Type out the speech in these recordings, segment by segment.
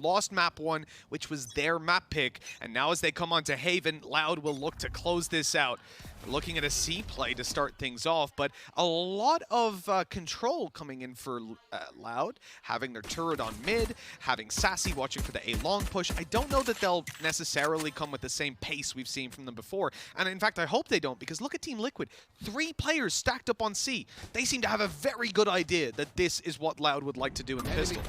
lost map 1, which was their map pick, and now as they come onto Haven, Loud will look to close this out. We're looking at a C play to start things off, but a lot of control coming in for Loud, having their turret on mid, having Sacy watching for the A long push. I don't know that they'll necessarily come with the same pace we've seen from them before, and in fact I hope they don't, because look at Team Liquid, 3 players stacked up on C. They seem to have a very good idea that this is what Loud would like to do in the pistol.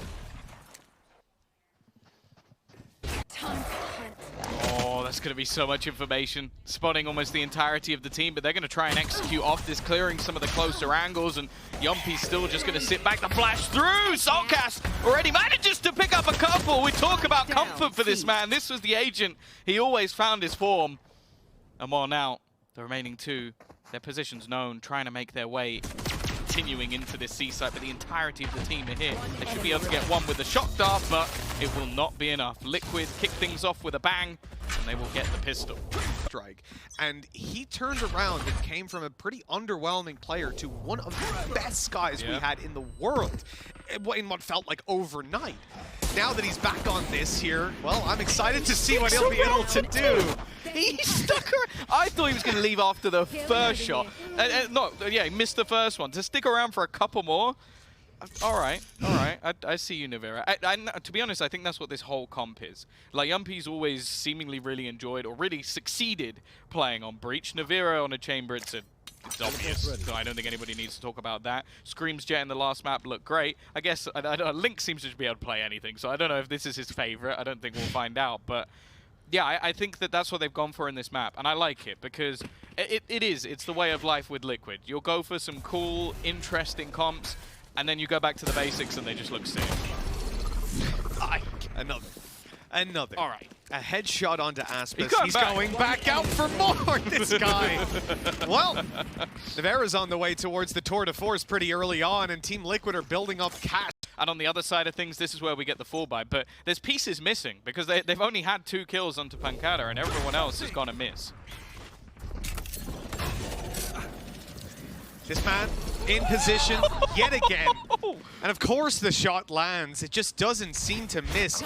Oh, that's going to be so much information. Spotting almost the entirety of the team, but they're going to try and execute off this, clearing some of the closer angles, and Jamppi's still just going to sit back. The flash through! soulcas already manages to pick up a couple. We talk about comfort for this man. This was the agent. He always found his form. And well, now, the remaining 2, their positions known, trying to make their way, continuing into this C site, but the entirety of the team are here. They should be able to get one with the shock dart, but it will not be enough. Liquid kick things off with a bang, and they will get the pistol. Strike. And he turned around and came from a pretty underwhelming player to one of the best Skies we had in the world in what felt like overnight. Now that he's back on this here, well, I'm excited to see what he'll be able to do. He stuck around. I thought he was going to leave after the first shot. He missed the first one. To stick around for a couple more, all right. I see you, Nivera. To be honest, I think that's what this whole comp is. Like, Jamppi's always seemingly really enjoyed or really succeeded playing on Breach. Nivera on a Chamber, it's obvious, so I don't think anybody needs to talk about that. Scream's Jett in the last map looked great. I guess Link seems to be able to play anything, so I don't know if this is his favorite. I don't think we'll find out, but yeah, I think that that's what they've gone for in this map, and I like it because it's the way of life with Liquid. You'll go for some cool, interesting comps, and then you go back to the basics and they just look sick. Another. All right. A headshot onto aspas. He's back. going back out for more, this guy. Well, Nivera's on the way towards the tour de force pretty early on, and Team Liquid are building up cash. And on the other side of things, this is where we get the fall buy. But there's pieces missing, because they've only had 2 kills onto pancada, and everyone else is gonna miss. This man in position yet again. And of course the shot lands. It just doesn't seem to miss.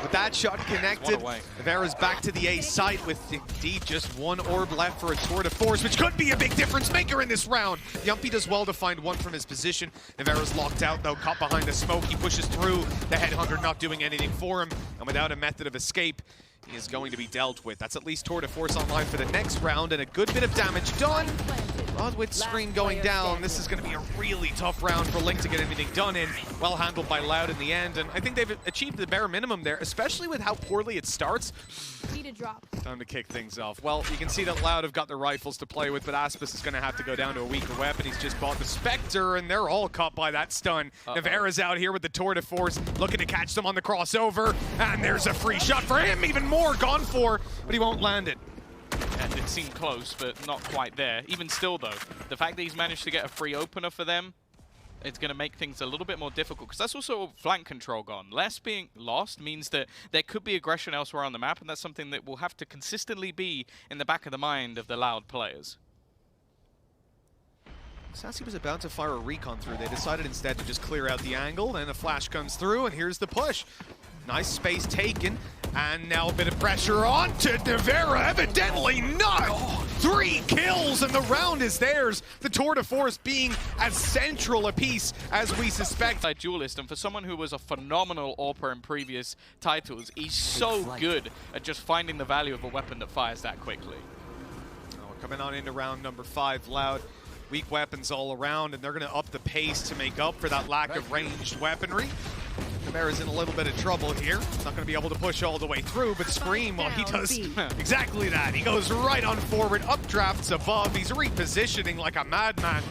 With that shot connected, Nivera's back to the A site with indeed just 1 orb left for a tour de force, which could be a big difference maker in this round. Jamppi does well to find one from his position. Nivera's locked out though, caught behind the smoke. He pushes through, the headhunter not doing anything for him, and without a method of escape, he is going to be dealt with. That's at least tour de force online for the next round, and a good bit of damage done. But with Screen going down, this is going to be a really tough round for Link to get anything done in. Well handled by Loud in the end, and I think they've achieved the bare minimum there, especially with how poorly it starts. Time to kick things off. Well, you can see that Loud have got their rifles to play with, but aspas is going to have to go down to a weaker weapon. He's just bought the Spectre, and they're all caught by that stun. Nivera's out here with the tour de force, looking to catch them on the crossover, and there's a free shot for him, even more gone for, but he won't land it. And it seemed close, but not quite there. Even still, though, the fact that he's managed to get a free opener for them, it's going to make things a little bit more difficult, because that's also flank control gone. Less being lost means that there could be aggression elsewhere on the map, and that's something that will have to consistently be in the back of the mind of the Loud players. Sacy was about to fire a recon through. They decided instead to just clear out the angle, and a flash comes through, and here's the push. Nice space taken, and now a bit of pressure on to Nivera. Evidently not! 3 kills, and the round is theirs. The tour de force being as central a piece as we suspect. Duelist, and for someone who was a phenomenal AWPer in previous titles, he's so good at just finding the value of a weapon that fires that quickly. We're coming on into round number 5. Loud. Weak weapons all around, and they're going to up the pace to make up for that lack of ranged weaponry. Nivera's in a little bit of trouble here. Not going to be able to push all the way through, but Scream, well, he does exactly that. He goes right on forward, updrafts above. He's repositioning like a madman.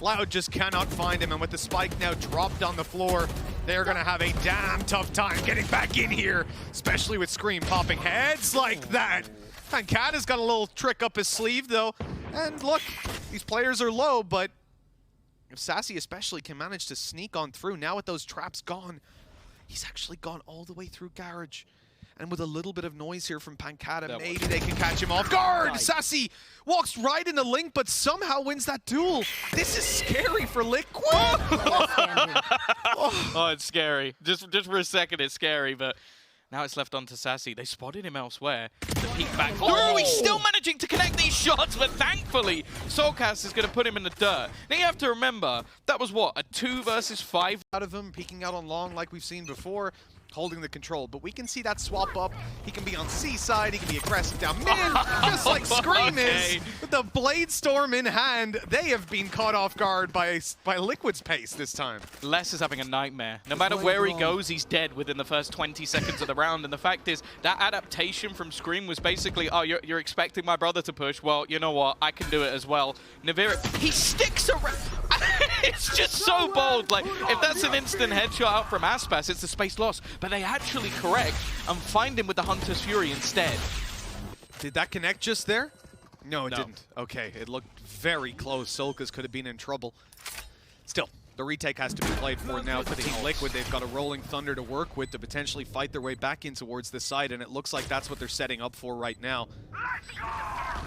Loud just cannot find him, and with the spike now dropped on the floor, they're going to have a damn tough time getting back in here, especially with Scream popping heads like that. Pancada's got a little trick up his sleeve, though. And look, these players are low, but if Sacy especially can manage to sneak on through, now with those traps gone, he's actually gone all the way through Garage. And with a little bit of noise here from Pancada, maybe they can catch him off guard. Sacy walks right into Link, but somehow wins that duel. This is scary for Liquid. Oh, it's scary. Just for a second, it's scary, but now it's left on to Sacy. They spotted him elsewhere. The peek back through. He's still managing to connect these shots, but thankfully, soulcas is going to put him in the dirt. Now you have to remember, that was what, a 2 versus 5? Out of him, peeking out on long like we've seen before, holding the control. But we can see that swap up. He can be on C side, he can be aggressive down mid, just like Scream is. With the Blade Storm in hand, they have been caught off guard by Liquid's pace this time. Les is having a nightmare. No matter where he goes, he's dead within the first 20 seconds of the round. And the fact is, that adaptation from Scream was basically, oh, you're expecting my brother to push. Well, you know what? I can do it as well. Nivera, he sticks around. It's just so bold. Like, if that's an instant headshot out from aspas, it's a space loss. But they actually correct and find him with the Hunter's Fury instead. Did that connect just there? No, it didn't. Okay, it looked very close. soulcas could have been in trouble. Still, the retake has to be played for now for Team Liquid. They've got a Rolling Thunder to work with to potentially fight their way back in towards this side, and it looks like that's what they're setting up for right now.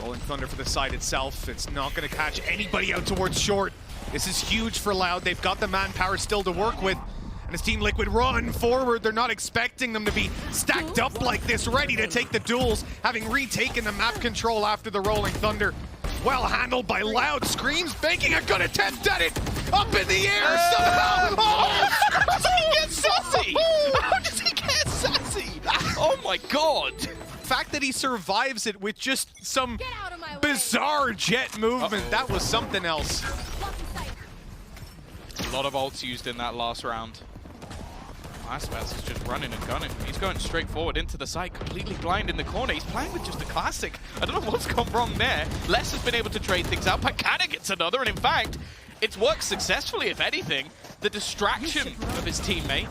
Rolling Thunder for the side itself. It's not going to catch anybody out towards short. This is huge for Loud. They've got the manpower still to work with. And as Team Liquid run forward, they're not expecting them to be stacked up like this, ready to take the duels, having retaken the map control after the Rolling Thunder. Well handled by Loud. Screams, making a good attempt at it. Up in the air, somehow. Oh, how does he get Sacy? How does he get Sacy? Oh my god. The fact that he survives it with just some bizarre Jett movement, that was something else. A lot of ults used in that last round. aspas is just running and gunning. He's going straight forward into the site, completely blind in the corner. He's playing with just a classic. I don't know what's gone wrong there. Les has been able to trade things out. Pancada gets another, and in fact, it's worked successfully, if anything. The distraction of his teammate,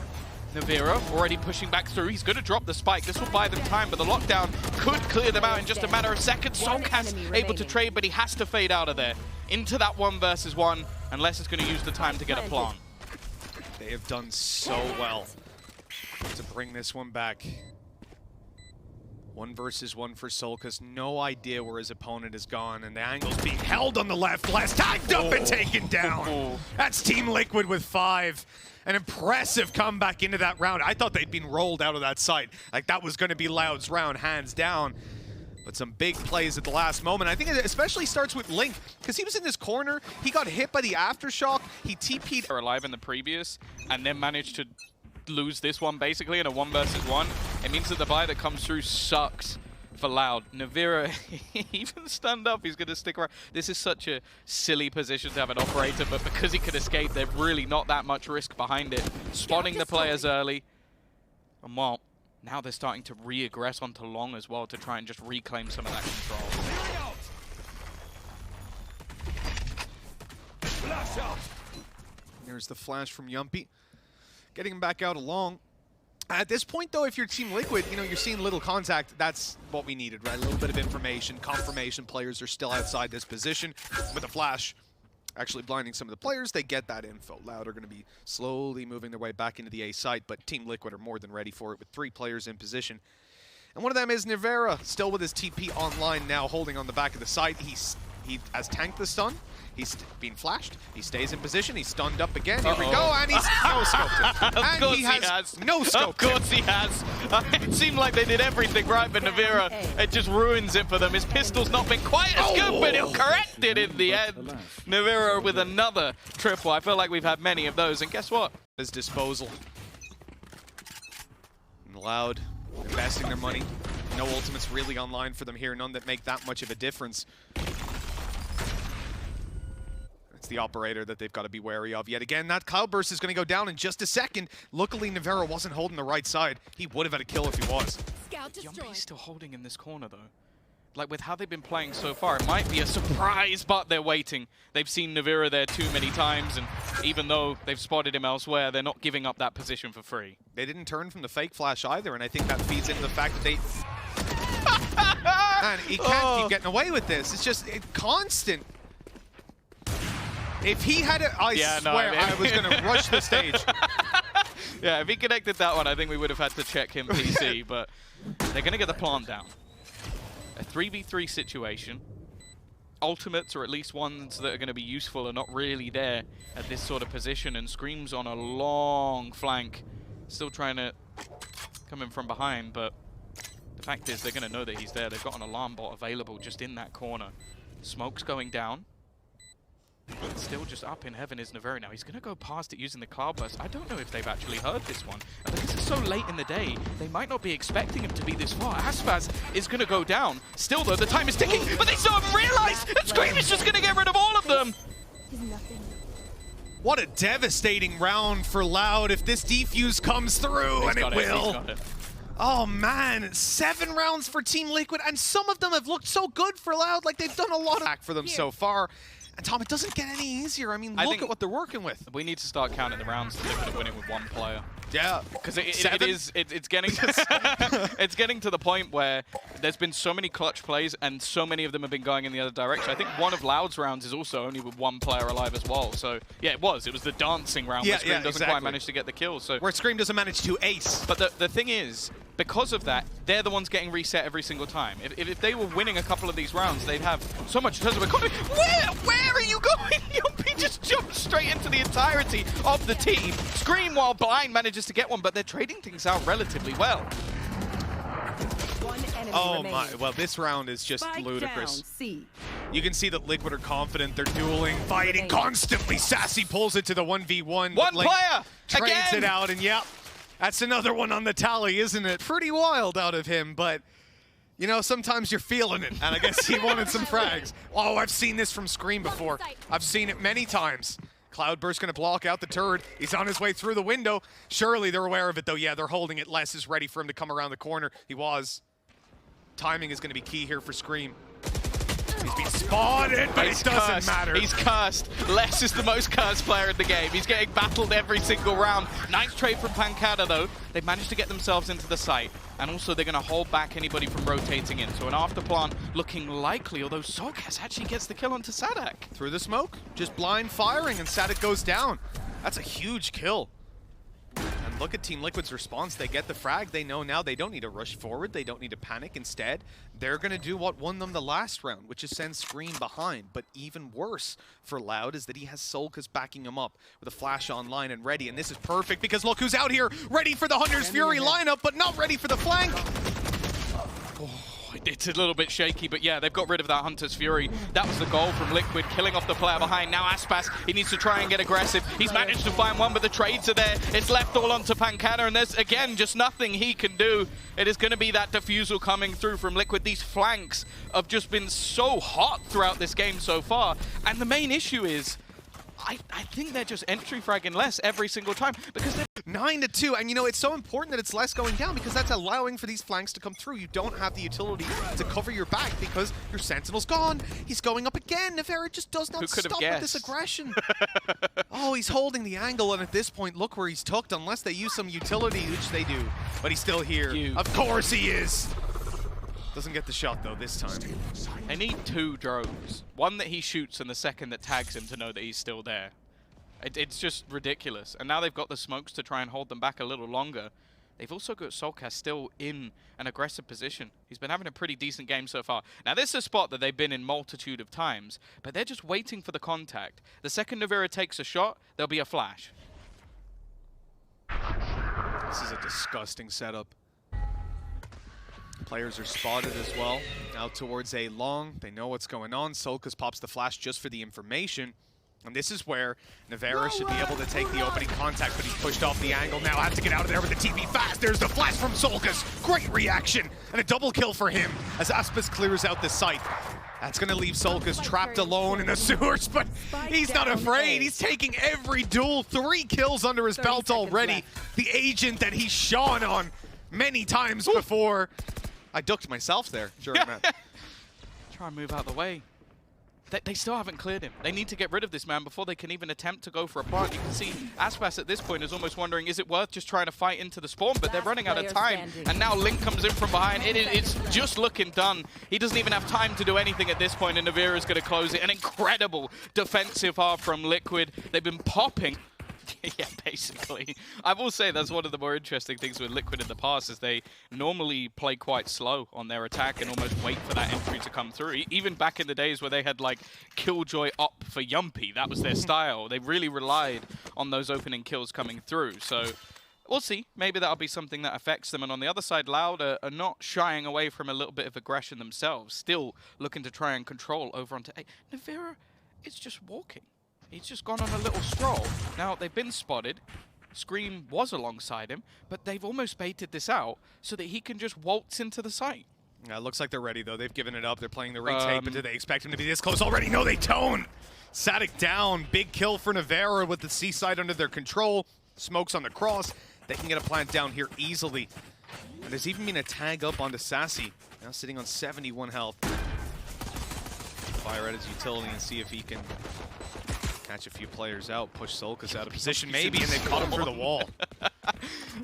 Nivera, already pushing back through. He's going to drop the spike. This will buy them time, but the lockdown could clear them out in just a matter of seconds. soulcas able to trade, but he has to fade out of there. Into that 1 versus 1, and Les is going to use the time to get a plant. They have done so well to bring this one back. 1 versus 1 for soulcas. No idea where his opponent is gone, and the angle's being held on the left. Les tagged up and taken down. That's Team Liquid with 5. An impressive comeback into that round. I thought they'd been rolled out of that site. Like, that was going to be Loud's round, hands down. But some big plays at the last moment. I think it especially starts with Link, because he was in this corner. He got hit by the aftershock. He TP'd. They were alive in the previous, and then managed to lose this one, basically, in a 1 versus 1. It means that the buy that comes through sucks for Loud. Nivera, even stunned up, he's going to stick around. This is such a silly position to have an operator, but because he could escape, there's really not that much risk behind it. Spotting the players early. And well, now they're starting to re-aggress onto long as well to try and just reclaim some of that control. There's the flash from Jamppi. Getting him back out along. At this point, though, if you're Team Liquid, you know, you're seeing little contact. That's what we needed, right? A little bit of information, confirmation. Players are still outside this position. With a flash actually blinding some of the players, they get that info. Loud are going to be slowly moving their way back into the A site, but Team Liquid are more than ready for it with 3 players in position. And one of them is Nivera, still with his TP online now, holding on the back of the site. He has tanked the stun. He's been flashed. He stays in position. He's stunned up again. Here we go, and he's no-scoped. And he has no-scoped. Of course he has. It seemed like they did everything right, but Nivera, it just ruins it for them. His pistol's not been quite as good, but he'll correct it in the end. Nivera with another triple. I feel like we've had many of those, and guess what? His disposal. And Loud investing their money. No ultimates really online for them here. None that make that much of a difference. It's the operator that they've got to be wary of. Yet again, that cloudburst is going to go down in just a second. Luckily, Nivera wasn't holding the right side. He would have had a kill if he was. Jamppi's still holding in this corner, though. Like, with how they've been playing so far, it might be a surprise, but they're waiting. They've seen Nivera there too many times, and even though they've spotted him elsewhere, they're not giving up that position for free. They didn't turn from the fake flash either, and I think that feeds into the fact that they... Man, he can't keep getting away with this. It's just constant. If he had it, I swear I was going to rush the stage. Yeah, if he connected that one, I think we would have had to check him PC, but they're going to get the plant down. A 3v3 situation. Ultimates, or at least ones that are going to be useful, are not really there at this sort of position, and Scream's on a long flank, still trying to come in from behind, but the fact is they're going to know that he's there. They've got an alarm bot available just in that corner. Smoke's going down. Still just up in heaven is Nivera now. He's going to go past it using the cloud burst. I don't know if they've actually heard this one. And because it's so late in the day, they might not be expecting him to be this far. Aspas is going to go down. Still, though, the time is ticking, but they still haven't realized that Scream is just going to get rid of all of them. What a devastating round for Loud if this defuse comes through, and it will. Oh man, 7 rounds for Team Liquid, and some of them have looked so good for Loud, like they've done a lot of back for them so far. And Tom, it doesn't get any easier. I mean, look at what they're working with. We need to start counting the rounds to Liquid and winning with 1 player. Yeah, because it's getting it's getting to the point where there's been so many clutch plays and so many of them have been going in the other direction. I think one of Loud's rounds is also only with 1 player alive as well. So yeah, it was the dancing round where Scream doesn't quite manage to get the kill. So where Scream doesn't manage to ace. But the thing is, because of that, they're the ones getting reset every single time. If they were winning a couple of these rounds, they'd have so much in terms of economy. Where are you going? Jamppi just jumped straight into the entirety of the team. Scream, while blind, manages to get one, but they're trading things out relatively well. Oh my, well this round is just ludicrous. You can see that Liquid are confident, they're dueling, fighting constantly. Sacy pulls it to the 1v1. One player! Trades it out, and yep, that's another one on the tally, isn't it? Pretty wild out of him, but you know, sometimes you're feeling it, and I guess he wanted some frags. Oh, I've seen this from Scream before. I've seen it many times. Cloudburst gonna block out the turret. He's on his way through the window. Surely they're aware of it, though. Yeah, they're holding it. Les is ready for him to come around the corner. He was. Timing is gonna be key here for Scream. He's been spotted, but it doesn't matter. He's cursed. Les is the most cursed player in the game. He's getting battled every single round. Nice trade from Pancada, though. They've managed to get themselves into the site. And also, they're going to hold back anybody from rotating in. So an afterplant looking likely, although soulcas actually gets the kill onto saadhak. Through the smoke, just blind firing, and saadhak goes down. That's a huge kill. And look at Team Liquid's response. They get the frag. They know now they don't need to rush forward. They don't need to panic. Instead, they're going to do what won them the last round, which is send Scream behind. But even worse for Loud is that he has soulcas backing him up with a flash online and ready. And this is perfect because look who's out here, ready for the Hunter's Fury lineup, but not ready for the flank. It's a little bit shaky, but yeah, they've got rid of that Hunter's Fury. That was the goal from Liquid, killing off the player behind. Now Aspas, he needs to try and get aggressive. He's managed to find one, but the trades are there. It's left all onto Pancada, and there's, again, just nothing he can do. It is going to be that defusal coming through from Liquid. These flanks have just been so hot throughout this game so far, and the main issue is, I think they're just entry fragging less every single time because they're 9-2, and you know, it's so important that it's less going down because that's allowing for these flanks to come through. You don't have the utility to cover your back because your Sentinel's gone. He's going up again. Nivera just does not stop with this aggression. Oh, he's holding the angle, and at this point, look where he's tucked, unless they use some utility, which they do. But he's still here. Of course he is. Doesn't get the shot, though, this time. They need 2 drones. One that he shoots and the second that tags him to know that he's still there. It's just ridiculous. And now they've got the smokes to try and hold them back a little longer. They've also got soulcas still in an aggressive position. He's been having a pretty decent game so far. Now, this is a spot that they've been in multitude of times, but they're just waiting for the contact. The second Nivera takes a shot, there'll be a flash. This is a disgusting setup. Players are spotted as well. Out towards A long. They know what's going on. soulcas pops the flash just for the information. And this is where Nivera should be able to take the opening contact, but he's pushed off the angle. Now has to get out of there with the TP fast. There's the flash from soulcas. Great reaction. And a double kill for him as Aspas clears out the site. That's going to leave soulcas trapped alone in the sewers, but he's not afraid. He's taking every duel. 3 kills under his belt already. The agent that he's shone on many times before. I ducked myself there during that. Try and move out of the way. They still haven't cleared him. They need to get rid of this man before they can even attempt to go for a plant. You can see Aspas at this point is almost wondering, is it worth just trying to fight into the spawn? But they're running out of time. And now Link comes in from behind. It's just looking done. He doesn't even have time to do anything at this point, and Nivera's going to close it. An incredible defensive half from Liquid. They've been popping Yeah, basically. I will say that's one of the more interesting things with Liquid in the past is they normally play quite slow on their attack and almost wait for that entry to come through. Even back in the days where they had like Killjoy up for Jamppi, that was their style. They really relied on those opening kills coming through. So we'll see. Maybe that'll be something that affects them. And on the other side, Loud are not shying away from a little bit of aggression themselves. Still looking to try and control over onto A. Nivera is just walking. He's just gone on a little stroll. Now, they've been spotted. Scream was alongside him, but they've almost baited this out so that he can just waltz into the site. Yeah, it looks like they're ready, though. They've given it up. They're playing the retake, but do they expect him to be this close already? No, they don't. Saadhak down. Big kill for Nivera with the C-side under their control. Smokes on the cross. They can get a plant down here easily. And there's even been a tag up onto Sacy. Now sitting on 71 health. Fire at his utility and see if he can catch a few players out, push soulcas out of position maybe, and they've caught him through the wall.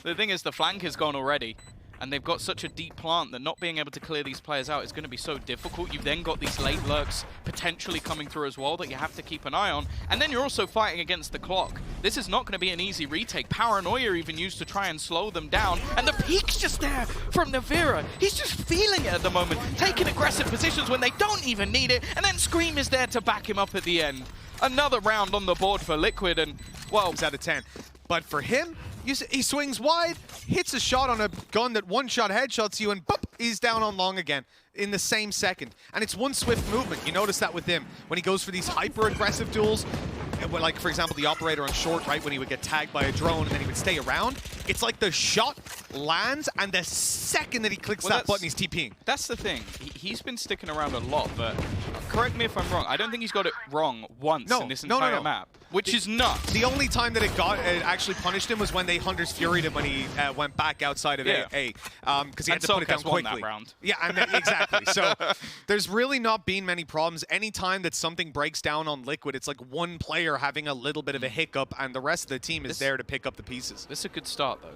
The thing is, the flank is gone already, and they've got such a deep plant that not being able to clear these players out is going to be so difficult. You've then got these late lurks potentially coming through as well that you have to keep an eye on, and then you're also fighting against the clock. This is not going to be an easy retake. Paranoia even used to try and slow them down, and the peek's just there from Nivera. He's just feeling it at the moment, taking aggressive positions when they don't even need it, and then Scream is there to back him up at the end. Another round on the board for Liquid, and, well... He's out of 10. But for him, he swings wide, hits a shot on a gun that one-shot headshots you, and boop, he's down on long again in the same second. And it's one swift movement. You notice that with him. When he goes for these hyper-aggressive duels, like, for example, the operator on short, right, when he would get tagged by a drone and then he would stay around, it's like the shot lands, and the second that he clicks that button, he's TPing. That's the thing. He's been sticking around a lot, but correct me if I'm wrong. I don't think he's got it wrong once in this entire map, which is nuts. The only time that it actually punished him was when they Hunter's Furied him when he went back outside of A, because he had to put it down quickly. That round. Yeah, and then, exactly. So there's really not been many problems. Anytime that something breaks down on Liquid, it's like one player having a little bit of a hiccup, and the rest of the team is there to pick up the pieces. This is a good start, though.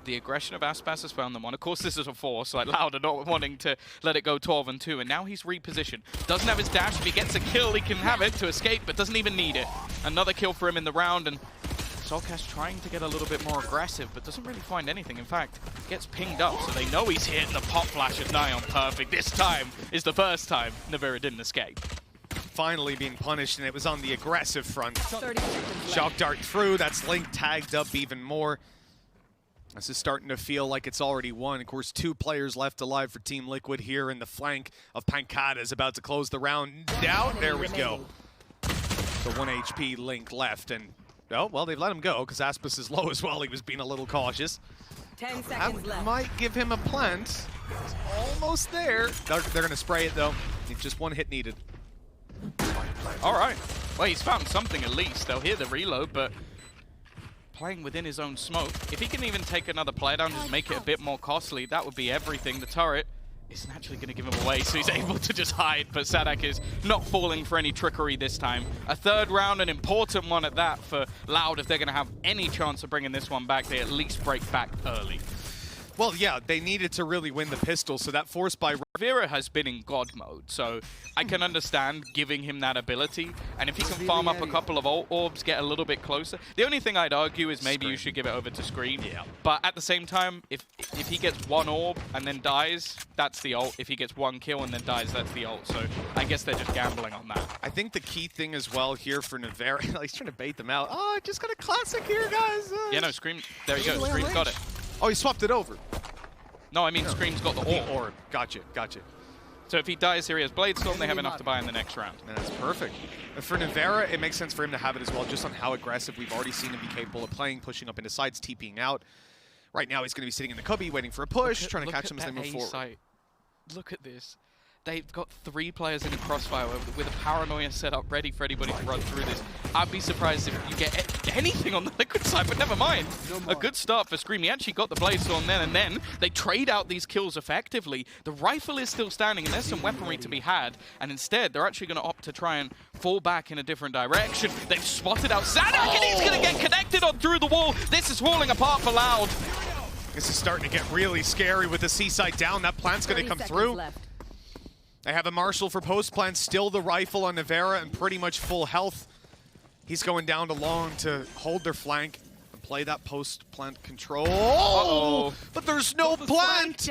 The aggression of aspas has found them one. Of course, this is a force, like Louder not wanting to let it go 12-2, and now he's repositioned. Doesn't have his dash. If he gets a kill, he can have it to escape, but doesn't even need it. Another kill for him in the round, and soulcas trying to get a little bit more aggressive, but doesn't really find anything. In fact, gets pinged up, so they know he's hit. The pop flash is nigh on perfect. This time is the first time Nivera didn't escape. Finally being punished, and it was on the aggressive front. Shock dart through. That's Link tagged up even more. This is starting to feel like it's already won. Of course, 2 players left alive for Team Liquid here, and the flank of Pancada is about to close the round down. There we go. So 1 HP Link left, and oh, well, they've let him go because Aspas is low as well. He was being a little cautious. 10 seconds left. Might give him a plant. He's almost there. They're going to spray it, though. Just 1 hit needed. All right. Well, he's found something at least. They'll hear the reload, but playing within his own smoke. If he can even take another player down, just make it a bit more costly, that would be everything. The turret isn't actually going to give him away, so he's able to just hide, but Saadhak is not falling for any trickery this time. A third round, an important one at that for Loud. If they're going to have any chance of bringing this one back, they at least break back early. Well, yeah, they needed to really win the pistol, so that force by... Nivera has been in God mode, so I can understand giving him that ability, and if he can farm up a couple of ult orbs, get a little bit closer. The only thing I'd argue is maybe you should give it over to Scream. Yeah. But at the same time, if he gets 1 orb and then dies, that's the ult. If he gets 1 kill and then dies, that's the ult. So I guess they're just gambling on that. I think the key thing as well here for Nivera, he's trying to bait them out. Oh, I just got a classic here, guys. Yeah, no, Scream, there you go, Scream's got it. Oh, he swapped it over. No, I mean, Scream's got the orb. Gotcha, gotcha. So if he dies here, he has Blade Storm, they have enough to buy in the next round. And that's perfect. For Nivera, it makes sense for him to have it as well, just on how aggressive we've already seen him be capable of playing, pushing up into sides, TPing out. Right now, he's going to be sitting in the cubby, waiting for a push, trying to catch him as they move forward. Site. Look at this. They've got 3 players in a crossfire with a paranoia set up ready for anybody to run through this. I'd be surprised if you get anything on the Liquid side, but never mind. A good start for Scream. He actually got the Blade Storm then, and then they trade out these kills effectively. The rifle is still standing, and there's some weaponry to be had, and instead, they're actually going to opt to try and fall back in a different direction. They've spotted out Saadhak, and he's going to get connected on through the wall. This is falling apart for Loud. This is starting to get really scary with the C-side down. That plant's going to come through. Left. They have a Marshal for post plant, still the rifle on Nivera, and pretty much full health. He's going down to long to hold their flank and play that post-plant control. Uh-oh. But there's no plant!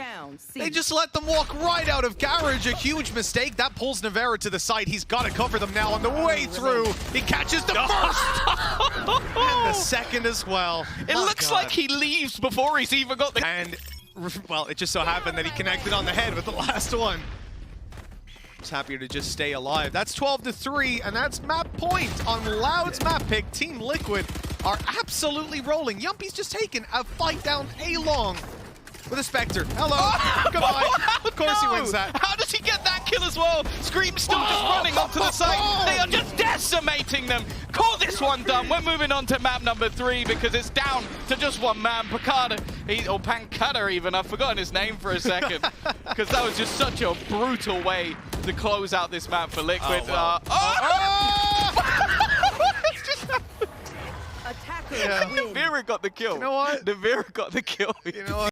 They just let them walk right out of garage. A huge mistake. That pulls Nivera to the side. He's got to cover them now on the way through. He catches the first! And the second as well. It looks like he leaves before he's even got the... And, well, it just so happened that he connected on the head with the last one. He's happier to just stay alive. That's 12-3, and that's map point on Loud's map pick. Team Liquid are absolutely rolling. Jamppi's just taken a fight down A-long with a Spectre. Hello. Goodbye. Of course he wins that. How does he get that kill as well? Scream's still just running up to the side. They are just decimating them. Call this one done. We're moving on to map number 3 because it's down to just one man. Pancada, or Pancada even. I've forgotten his name for a second because that was just such a brutal way to close out this map for Liquid. Attacker Nivera got the kill. You know what? Nivera got the kill. You know what?